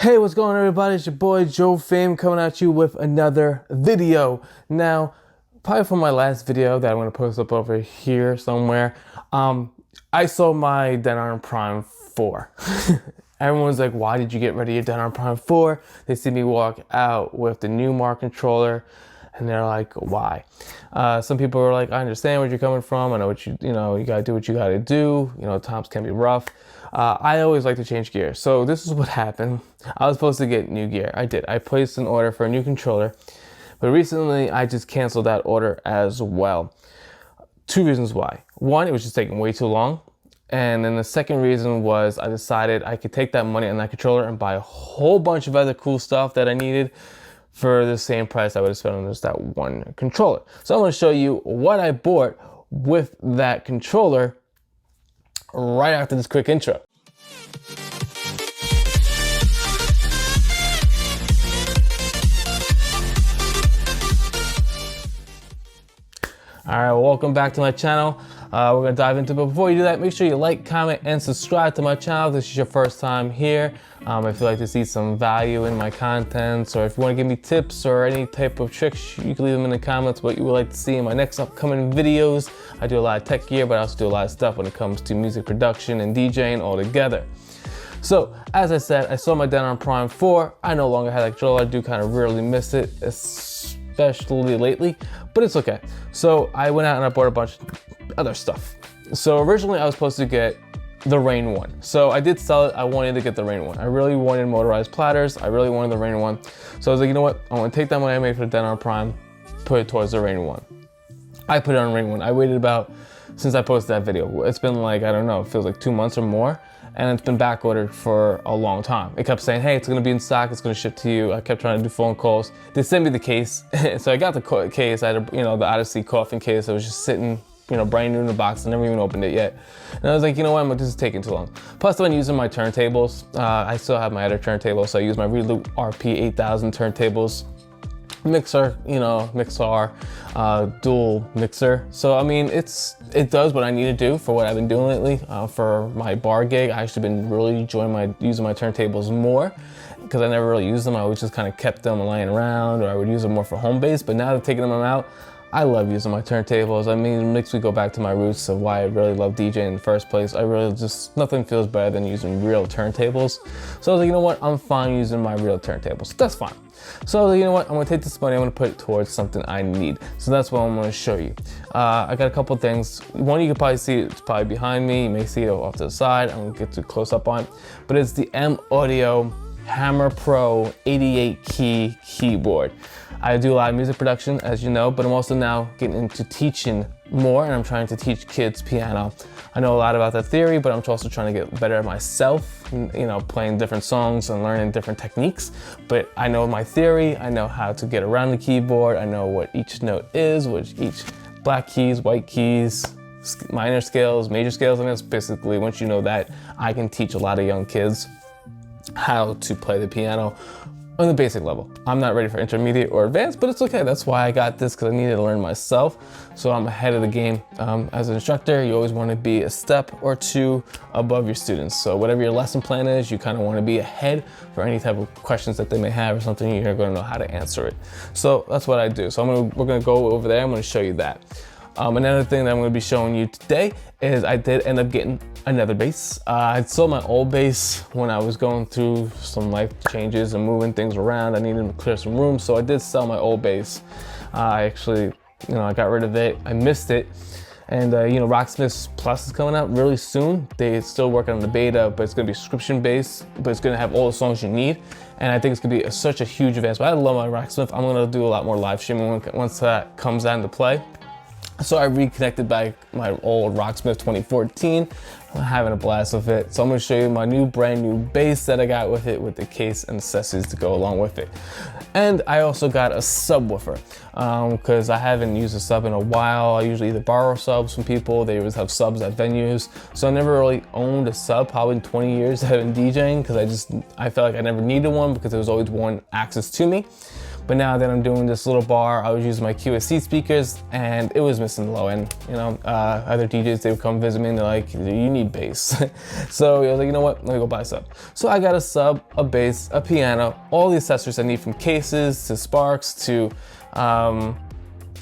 Hey, what's going on, everybody? It's your boy Joe Fame coming at you with another video. Now, probably from my last video that I'm going to post up over here somewhere, I sold my Denon Prime 4. Everyone's like, why did you get rid of your Denon Prime 4? They see me walk out with the new Mark controller and they're like, why? Some people are like, I understand where you're coming from. I know what you gotta do what you gotta do. Times can be rough. I always like to change gear. So this is what happened. I was supposed to get new gear. I did. I placed an order for a new controller, but recently I just canceled that order as well. Two reasons why. One, it was just taking way too long. And then the second reason was I decided I could take that money on that controller and buy a whole bunch of other cool stuff that I needed for the same price I would have spent on just that one controller. So I'm going to show you what I bought with that controller right after this quick intro. All right, well, welcome back to my channel. We're gonna dive into it, but before you do that, make sure you like, comment, and subscribe to my channel if this is your first time here. If you'd like to see some value in my contents, or if you wanna give me tips or any type of tricks, you can leave them in the comments what you would like to see in my next upcoming videos. I do a lot of tech gear, but I also do a lot of stuff when it comes to music production and DJing all together. So, as I said, I sold my Denon Prime 4. I no longer have that controller. I do kind of rarely miss it, especially lately, but it's okay. So I went out and I bought a bunch of other stuff. So originally I was supposed to get the Rain one. So I did sell it. I wanted to get the Rain one. I really wanted motorized platters. I really wanted the Rain one. So I was like, you know what? I want to take that money I made for the Denon Prime, put it towards the Rain one. I put it on Rain one. I waited about, since I posted that video, it's been like, I don't know, it feels like 2 months or more. And it's been back ordered for a long time. It kept saying, hey, it's gonna be in stock, it's gonna ship to you. I kept trying to do phone calls. They sent me the case. So I got the case. I had the Odyssey coffin case. I was just sitting, brand new in the box. I never even opened it yet. And I was like, you know what, this is taking too long. Plus, I've been using my turntables. I still have my other turntable, so I use my Reloop RP 8000 turntables. Mixer, Mixar, dual mixer. So I mean, it does what I need to do for what I've been doing lately. For my bar gig, I actually been really enjoying using my turntables more, because I never really used them. I always just kind of kept them laying around, or I would use them more for home base. But now that taking them out, I love using my turntables. I mean, it makes me go back to my roots of why I really love DJing in the first place. Nothing feels better than using real turntables. So I was like, you know what? I'm fine using my real turntables. That's fine. So you know what? I'm gonna take this money, I'm gonna put it towards something I need. So that's what I'm gonna show you. I got a couple things. One, you can probably see it's probably behind me. You may see it off to the side. I'm gonna get too close up on it. But it's the M Audio Hammer Pro 88 key keyboard. I do a lot of music production, as you know, but I'm also now getting into teaching more, and I'm trying to teach kids piano. I know a lot about that theory, but I'm also trying to get better at myself, playing different songs and learning different techniques. But I know my theory, I know how to get around the keyboard, I know what each note is, which each black keys, white keys, minor scales, major scales, and it's basically, once you know that, I can teach a lot of young kids how to play the piano on the basic level. I'm not ready for intermediate or advanced, but it's okay. That's why I got this, because I needed to learn myself. So I'm ahead of the game. As an instructor, you always want to be a step or two above your students. So whatever your lesson plan is, you kind of want to be ahead for any type of questions that they may have or something. You're going to know how to answer it. So that's what I do. So we're going to go over there. I'm going to show you that. Another thing that I'm going to be showing you today is I did end up getting another bass. I sold my old bass when I was going through some life changes and moving things around. I needed to clear some room, so I did sell my old bass. I actually, I got rid of it. I missed it. And Rocksmith Plus is coming out really soon. They're still working on the beta, but it's going to be subscription based, but it's going to have all the songs you need. And I think it's going to be such a huge advancement. I love my Rocksmith. I'm going to do a lot more live streaming once that comes out into play. So I reconnected back my old Rocksmith 2014. I'm having a blast with it. So I'm gonna show you my brand new bass that I got with it, with the case and accessories to go along with it. And I also got a subwoofer, because I haven't used a sub in a while. I usually either borrow subs from people, they always have subs at venues. So I never really owned a sub, probably in 20 years I've been DJing, because I felt like I never needed one because there was always one access to me. But now that I'm doing this little bar, I was using my QSC speakers and it was missing the low end. You know, other DJs, they would come visit me and they're like, you need bass. So I was like, you know what, let me go buy a sub. So I got a sub, a bass, a piano, all the accessories I need, from cases to sparks to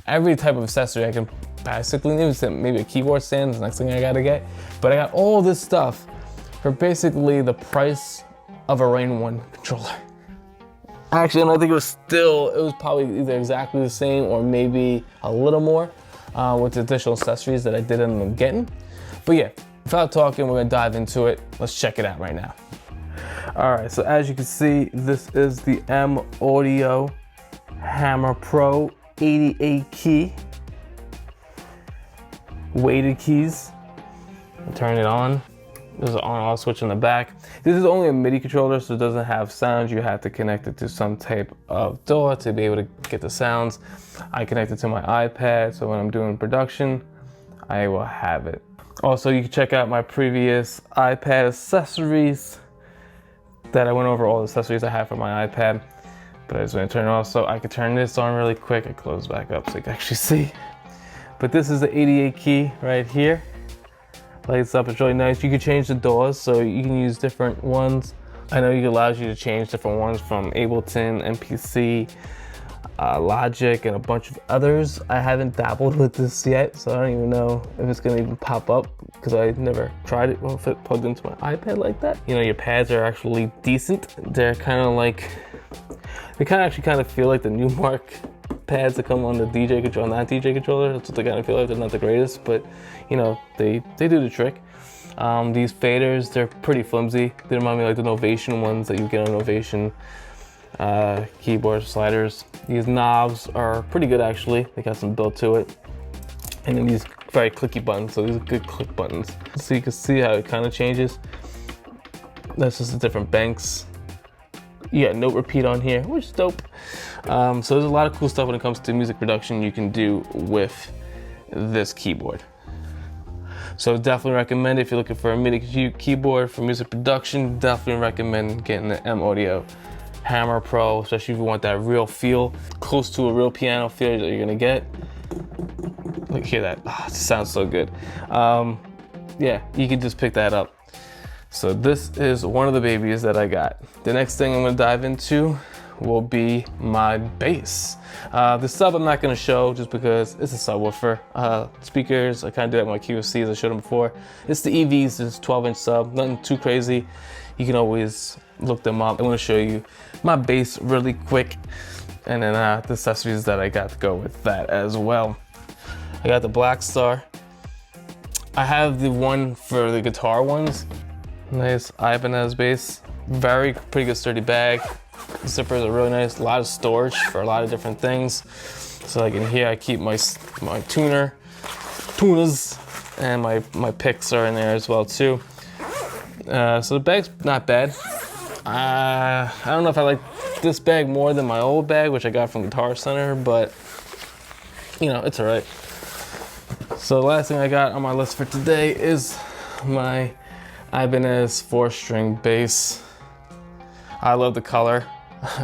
every type of accessory I can basically need. Maybe a keyboard stand is the next thing I gotta get. But I got all this stuff for basically the price of a Rain 1 controller. Actually, I think it was probably either exactly the same or maybe a little more with the additional accessories that I did end up getting. But yeah, without talking, we're gonna dive into it. Let's check it out right now. All right, so as you can see, this is the M Audio Hammer Pro 88 key. Weighted keys. Turn it on. There's an on-off switch in the back. This is only a MIDI controller, so it doesn't have sounds. You have to connect it to some type of DAW to be able to get the sounds. I connect it to my iPad, so when I'm doing production, I will have it. Also, you can check out my previous iPad accessories that I went over all the accessories I have for my iPad. But I just want to turn it off so I can turn this on really quick. I close back up so you can actually see. But this is the 88 key right here. Lights up, it's really nice. You can change the DAWs, so you can use different ones. I know it allows you to change different ones from Ableton, MPC, Logic, and a bunch of others. I haven't dabbled with this yet, so I don't even know if it's gonna even pop up because I never tried it if it plugged into my iPad like that. You know, your pads are actually decent. They're kind of like, they actually kind of feel like the Newmark pads that come on the DJ controller, not DJ controller. That's what they kind of feel like. They're not the greatest, but you know, they do the trick. These faders, they're pretty flimsy. They remind me of like the Novation ones that you get on Novation keyboard sliders. These knobs are pretty good actually. They got some build to it. And then these very clicky buttons, so these are good click buttons. So you can see how it kind of changes. That's just the different banks. You got note repeat on here, which is dope. So there's a lot of cool stuff when it comes to music production you can do with this keyboard. So definitely recommend it if you're looking for a MIDI keyboard for music production. Definitely recommend getting the M Audio Hammer Pro, especially if you want that real feel, close to a real piano feel that you're gonna get. Look, hear that? Oh, it sounds so good. Yeah, you can just pick that up. So this is one of the babies that I got. The next thing I'm gonna dive into will be my bass. The sub I'm not gonna show just because it's a subwoofer. Speakers, I kinda did that with my QSC as I showed them before. It's the EVs, it's 12-inch sub, nothing too crazy. You can always look them up. I'm gonna show you my bass really quick, and then the accessories that I got to go with that as well. I got the Black Star. I have the one for the guitar ones. Nice Ibanez Bass. Pretty good sturdy bag. The zippers are really nice. A lot of storage for a lot of different things. So like in here, I keep my tunas, and my picks are in there as well too. So the bag's not bad. I don't know if I like this bag more than my old bag, which I got from Guitar Center, but you know, it's all right. So the last thing I got on my list for today is my Ibanez 4-string bass. I love the color.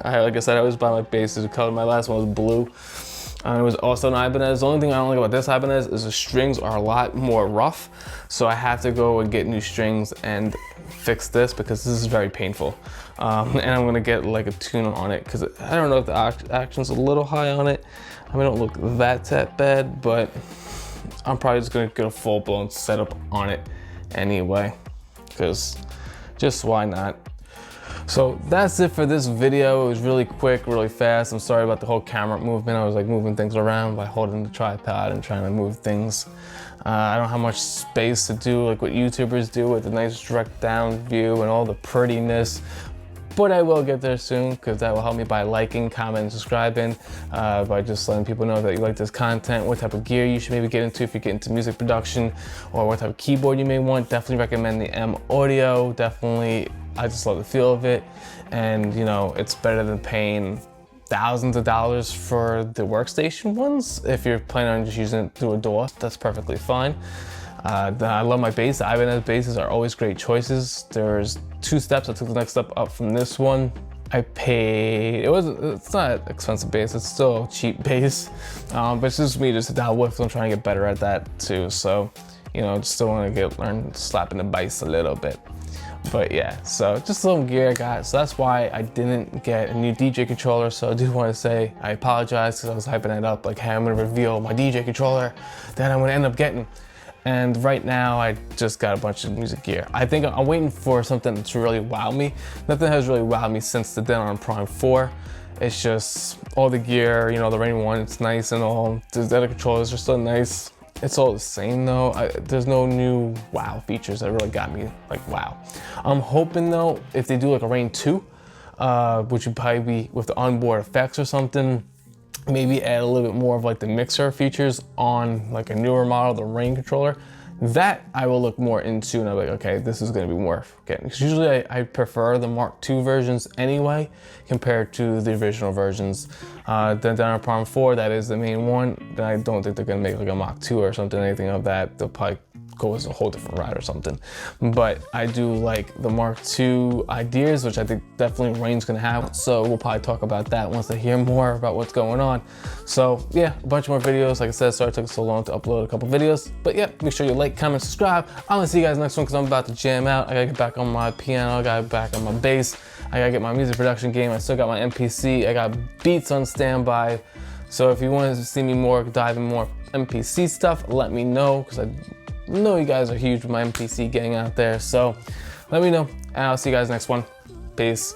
Like I said, I always buy my basses with color. My last one was blue. It was also an Ibanez. The only thing I don't like about this Ibanez is the strings are a lot more rough. So I have to go and get new strings and fix this because this is very painful. And I'm gonna get like a tune on it because I don't know if the action's a little high on it. I mean, it don't look that bad, but I'm probably just gonna get a full-blown setup on it anyway, because just why not? So that's it for this video. It was really quick, really fast. I'm sorry about the whole camera movement. I was like moving things around by holding the tripod and trying to move things. I don't have much space to do like what YouTubers do with a nice direct down view and all the prettiness. But I will get there soon because that will help me by liking, commenting, and subscribing, by just letting people know that you like this content, what type of gear you should maybe get into if you get into music production, or what type of keyboard you may want. Definitely recommend the M Audio. Definitely, I just love the feel of it. And you know, it's better than paying thousands of dollars for the workstation ones. If you're planning on just using it through a DAW, that's perfectly fine. I love my bass. The Ibanez basses are always great choices. There's 2 steps. I took the next step up from this one. I paid, it's not expensive bass, it's still cheap bass, but it's just me just dial with. I'm trying to get better at that too. So, you know, just still want to learn slapping the bass a little bit. But yeah, so just some gear I got. So that's why I didn't get a new DJ controller. So I do want to say I apologize because I was hyping it up like, hey, I'm gonna reveal my DJ controller that I'm gonna end up getting. And right now I just got a bunch of music gear. I think I'm waiting for something to really wow me. Nothing has really wowed me since the Denon Prime 4. It's just all the gear, you know, the Rain 1, it's nice and all. The other controllers are still nice. It's all the same though. There's no new wow features that really got me like wow. I'm hoping though, if they do like a Rain 2, which would probably be with the onboard effects or something, maybe add a little bit more of like the mixer features on like a newer model, the Rain controller, that I will look more into and I'm like, okay, this is gonna be worth getting. Because usually I prefer the Mark II versions anyway, compared to the original versions. The Denon Prime 4, that is the main one. Then I don't think they're gonna make like a Mark II or something, anything of that. They'll probably go as a whole different route or something. But I do like the Mark II ideas, which I think definitely Rain's gonna have. So we'll probably talk about that once I hear more about what's going on. So yeah, a bunch more videos. Like I said, sorry it took so long to upload a couple videos. But yeah, make sure you like, comment, subscribe. I'm gonna see you guys next one because I'm about to jam out. I gotta get back on my piano, I gotta get back on my bass. I gotta get my music production game. I still got my MPC. I got beats on standby. So if you want to see me more, dive in more MPC stuff, let me know because I know you guys are huge with my MPC gang out there. So let me know and I'll see you guys next one. Peace.